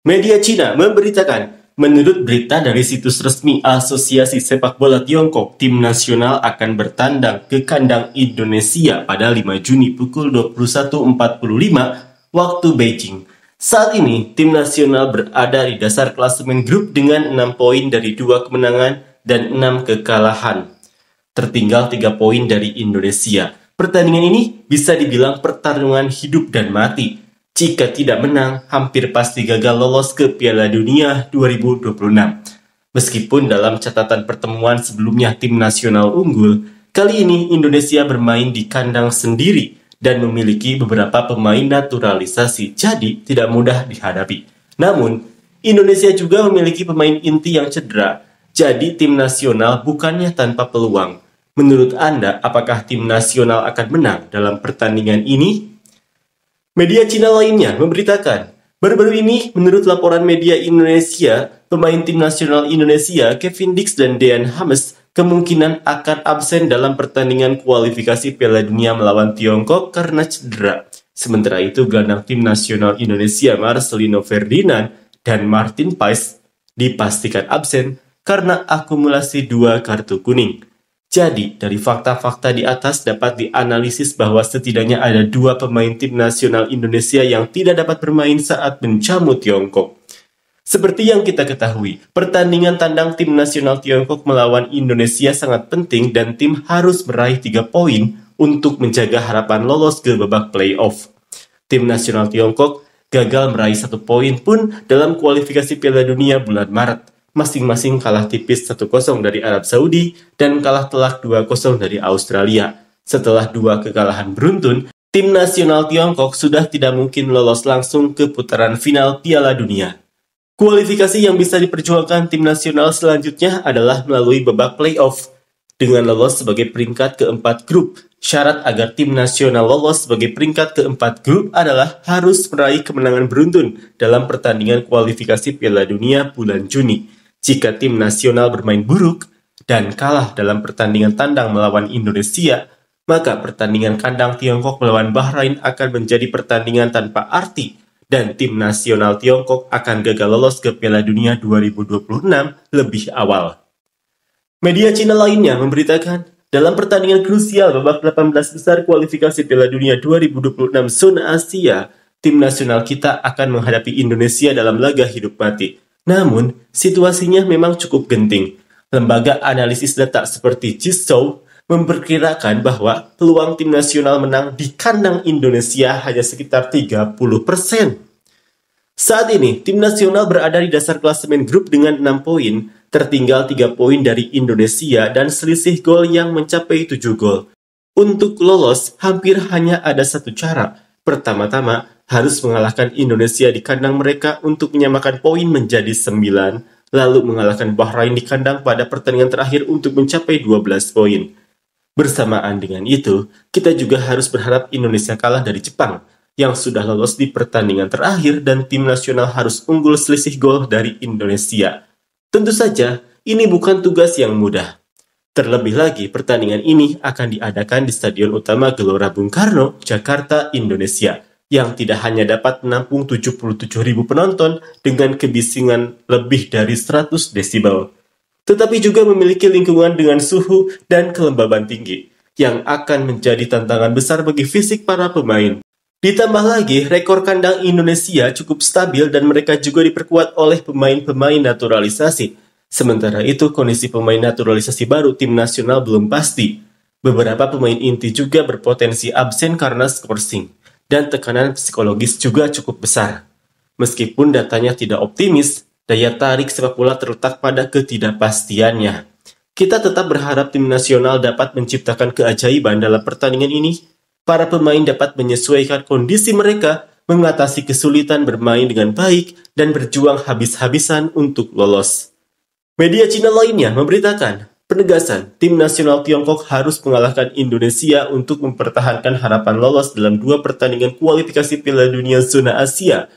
Media Cina memberitakan, menurut berita dari situs resmi Asosiasi Sepak Bola Tiongkok, tim nasional akan bertandang ke kandang Indonesia pada 5 Juni pukul 21.45 waktu Beijing. Saat ini, tim nasional berada di dasar klasemen grup dengan 6 poin dari 2 kemenangan dan 6 kekalahan. Tertinggal 3 poin dari Indonesia. Pertandingan ini bisa dibilang pertarungan hidup dan mati. Jika tidak menang, hampir pasti gagal lolos ke Piala Dunia 2026. Meskipun dalam catatan pertemuan sebelumnya tim nasional unggul, kali ini Indonesia bermain di kandang sendiri dan memiliki beberapa pemain naturalisasi, jadi tidak mudah dihadapi. Namun, Indonesia juga memiliki pemain inti yang cedera, jadi tim nasional bukannya tanpa peluang. Menurut Anda, apakah tim nasional akan menang dalam pertandingan ini? Media Cina lainnya memberitakan, baru-baru ini menurut laporan media Indonesia, pemain tim nasional Indonesia Kevin Dix dan Dean Hames kemungkinan akan absen dalam pertandingan kualifikasi Piala Dunia melawan Tiongkok karena cedera. Sementara itu, gelandang tim nasional Indonesia Marcelino Ferdinand dan Martin Paes dipastikan absen karena akumulasi 2 kartu kuning. Jadi, dari fakta-fakta di atas dapat dianalisis bahwa setidaknya ada 2 pemain tim nasional Indonesia yang tidak dapat bermain saat menjamu Tiongkok. Seperti yang kita ketahui, pertandingan tandang tim nasional Tiongkok melawan Indonesia sangat penting dan tim harus meraih 3 poin untuk menjaga harapan lolos ke babak playoff. Tim nasional Tiongkok gagal meraih 1 poin pun dalam kualifikasi Piala Dunia bulan Maret. Masing-masing kalah tipis 1-0 dari Arab Saudi dan kalah telak 2-0 dari Australia. Setelah 2 kekalahan beruntun, tim nasional Tiongkok sudah tidak mungkin lolos langsung ke putaran final Piala Dunia. Kualifikasi yang bisa diperjuangkan tim nasional selanjutnya adalah melalui babak playoff. Dengan lolos sebagai peringkat keempat grup, syarat agar tim nasional lolos sebagai peringkat keempat grup adalah harus meraih kemenangan beruntun dalam pertandingan kualifikasi Piala Dunia bulan Juni. Jika tim nasional bermain buruk dan kalah dalam pertandingan tandang melawan Indonesia, maka pertandingan kandang Tiongkok melawan Bahrain akan menjadi pertandingan tanpa arti dan tim nasional Tiongkok akan gagal lolos ke Piala Dunia 2026 lebih awal. Media Cina lainnya memberitakan, dalam pertandingan krusial babak 18 besar kualifikasi Piala Dunia 2026 zona Asia, tim nasional kita akan menghadapi Indonesia dalam laga hidup mati. Namun, situasinya memang cukup genting. Lembaga analisis data seperti Jisoo memperkirakan bahwa peluang tim nasional menang di kandang Indonesia hanya sekitar 30%. Saat ini, tim nasional berada di dasar klasemen grup dengan 6 poin, tertinggal 3 poin dari Indonesia dan selisih gol yang mencapai 7 gol. Untuk lolos, hampir hanya ada satu cara. Pertama-tama, harus mengalahkan Indonesia di kandang mereka untuk menyamakan poin menjadi 9, lalu mengalahkan Bahrain di kandang pada pertandingan terakhir untuk mencapai 12 poin. Bersamaan dengan itu, kita juga harus berharap Indonesia kalah dari Jepang, yang sudah lolos di pertandingan terakhir dan tim nasional harus unggul selisih gol dari Indonesia. Tentu saja, ini bukan tugas yang mudah. Terlebih lagi, pertandingan ini akan diadakan di Stadion Utama Gelora Bung Karno, Jakarta, Indonesia, yang tidak hanya dapat menampung 77.000 penonton dengan kebisingan lebih dari 100 desibel, tetapi juga memiliki lingkungan dengan suhu dan kelembaban tinggi, yang akan menjadi tantangan besar bagi fisik para pemain. Ditambah lagi, rekor kandang Indonesia cukup stabil dan mereka juga diperkuat oleh pemain-pemain naturalisasi. Sementara itu, kondisi pemain naturalisasi baru tim nasional belum pasti. Beberapa pemain inti juga berpotensi absen karena skorsing, dan tekanan psikologis juga cukup besar. Meskipun datanya tidak optimis, daya tarik sepak bola terletak pada ketidakpastiannya. Kita tetap berharap tim nasional dapat menciptakan keajaiban dalam pertandingan ini. Para pemain dapat menyesuaikan kondisi mereka, mengatasi kesulitan bermain dengan baik, dan berjuang habis-habisan untuk lolos. Media Cina lainnya memberitakan, penegasan tim nasional Tiongkok harus mengalahkan Indonesia untuk mempertahankan harapan lolos dalam 2 pertandingan kualifikasi Piala Dunia zona Asia.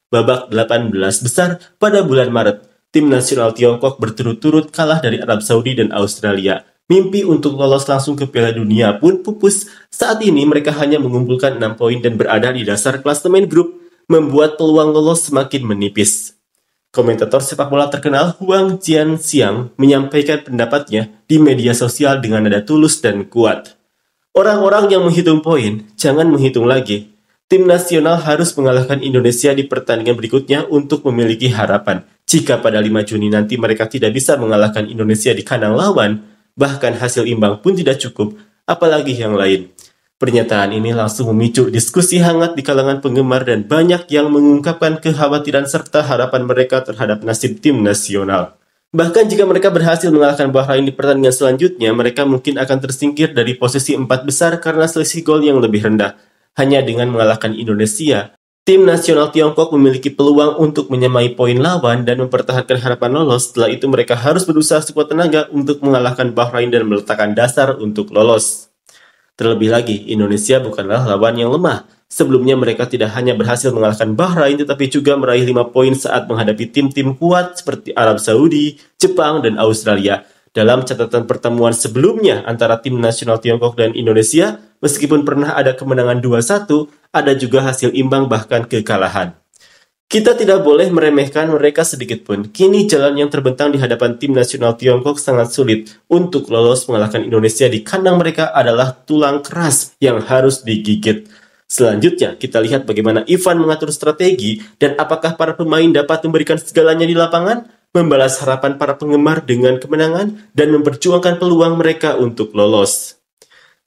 Babak 18 besar pada bulan Maret, tim nasional Tiongkok berturut-turut kalah dari Arab Saudi dan Australia. Mimpi untuk lolos langsung ke Piala Dunia pun pupus. Saat ini mereka hanya mengumpulkan 6 poin dan berada di dasar klasemen grup, membuat peluang lolos semakin menipis. Komentator sepak bola terkenal Huang Jianxiang menyampaikan pendapatnya di media sosial dengan nada tulus dan kuat. Orang-orang yang menghitung poin, jangan menghitung lagi. Tim nasional harus mengalahkan Indonesia di pertandingan berikutnya untuk memiliki harapan. Jika pada 5 Juni nanti mereka tidak bisa mengalahkan Indonesia di kandang lawan, bahkan hasil imbang pun tidak cukup, apalagi yang lain. Pernyataan ini langsung memicu diskusi hangat di kalangan penggemar dan banyak yang mengungkapkan kekhawatiran serta harapan mereka terhadap nasib tim nasional. Bahkan jika mereka berhasil mengalahkan Bahrain di pertandingan selanjutnya, mereka mungkin akan tersingkir dari posisi 4 besar karena selisih gol yang lebih rendah. Hanya dengan mengalahkan Indonesia, tim nasional Tiongkok memiliki peluang untuk menyamai poin lawan dan mempertahankan harapan lolos. Setelah itu mereka harus berusaha sekuat tenaga untuk mengalahkan Bahrain dan meletakkan dasar untuk lolos. Terlebih lagi, Indonesia bukanlah lawan yang lemah. Sebelumnya mereka tidak hanya berhasil mengalahkan Bahrain, tetapi juga meraih 5 poin saat menghadapi tim-tim kuat seperti Arab Saudi, Jepang, dan Australia. Dalam catatan pertemuan sebelumnya antara tim nasional Tiongkok dan Indonesia, meskipun pernah ada kemenangan 2-1, ada juga hasil imbang bahkan kekalahan. Kita tidak boleh meremehkan mereka sedikit pun. Kini jalan yang terbentang di hadapan tim nasional Tiongkok sangat sulit. Untuk lolos mengalahkan Indonesia di kandang mereka adalah tulang keras yang harus digigit. Selanjutnya, kita lihat bagaimana Ivan mengatur strategi dan apakah para pemain dapat memberikan segalanya di lapangan, membalas harapan para penggemar dengan kemenangan, dan memperjuangkan peluang mereka untuk lolos.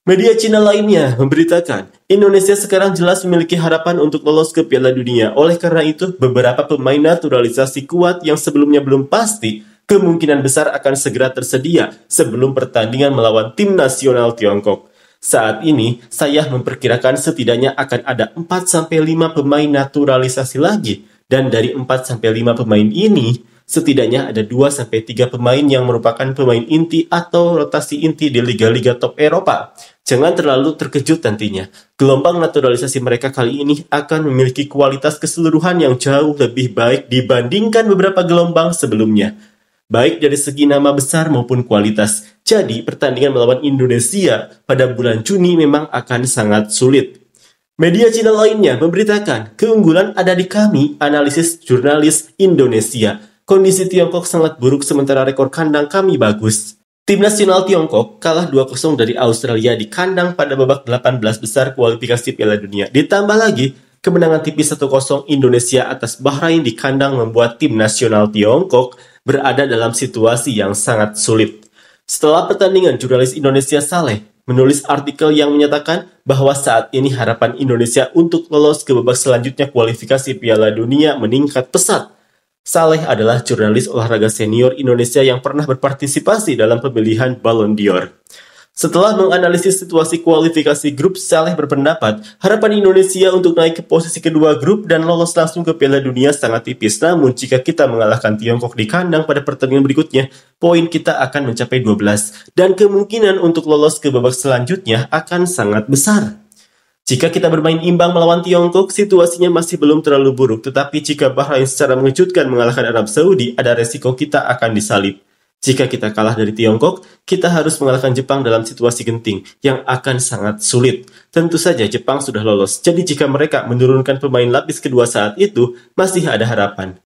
Media Cina lainnya memberitakan, Indonesia sekarang jelas memiliki harapan untuk lolos ke Piala Dunia. Oleh karena itu, beberapa pemain naturalisasi kuat yang sebelumnya belum pasti, kemungkinan besar akan segera tersedia sebelum pertandingan melawan tim nasional Tiongkok. Saat ini, saya memperkirakan setidaknya akan ada 4-5 pemain naturalisasi lagi. Dan dari 4-5 pemain ini, setidaknya ada 2-3 pemain yang merupakan pemain inti atau rotasi inti di liga-liga top Eropa. Jangan terlalu terkejut nantinya. Gelombang naturalisasi mereka kali ini akan memiliki kualitas keseluruhan yang jauh lebih baik dibandingkan beberapa gelombang sebelumnya. Baik dari segi nama besar maupun kualitas. Jadi, pertandingan melawan Indonesia pada bulan Juni memang akan sangat sulit. Media Cina lainnya memberitakan, keunggulan ada di kami, analisis jurnalis Indonesia. Kondisi Tiongkok sangat buruk sementara rekor kandang kami bagus. Tim nasional Tiongkok kalah 2-0 dari Australia di kandang pada babak 18 besar kualifikasi Piala Dunia. Ditambah lagi, kemenangan tipis 1-0 Indonesia atas Bahrain di kandang membuat tim nasional Tiongkok berada dalam situasi yang sangat sulit. Setelah pertandingan, jurnalis Indonesia Saleh menulis artikel yang menyatakan bahwa saat ini harapan Indonesia untuk lolos ke babak selanjutnya kualifikasi Piala Dunia meningkat pesat. Saleh adalah jurnalis olahraga senior Indonesia yang pernah berpartisipasi dalam pemilihan Ballon d'Or. Setelah menganalisis situasi kualifikasi grup, Saleh berpendapat harapan Indonesia untuk naik ke posisi kedua grup dan lolos langsung ke Piala Dunia sangat tipis. Namun jika kita mengalahkan Tiongkok di kandang pada pertandingan berikutnya, poin kita akan mencapai 12 dan kemungkinan untuk lolos ke babak selanjutnya akan sangat besar. Jika kita bermain imbang melawan Tiongkok, situasinya masih belum terlalu buruk. Tetapi jika Bahrain secara mengejutkan mengalahkan Arab Saudi, ada resiko kita akan disalib. Jika kita kalah dari Tiongkok, kita harus mengalahkan Jepang dalam situasi genting, yang akan sangat sulit. Tentu saja Jepang sudah lolos, jadi jika mereka menurunkan pemain lapis kedua saat itu, masih ada harapan.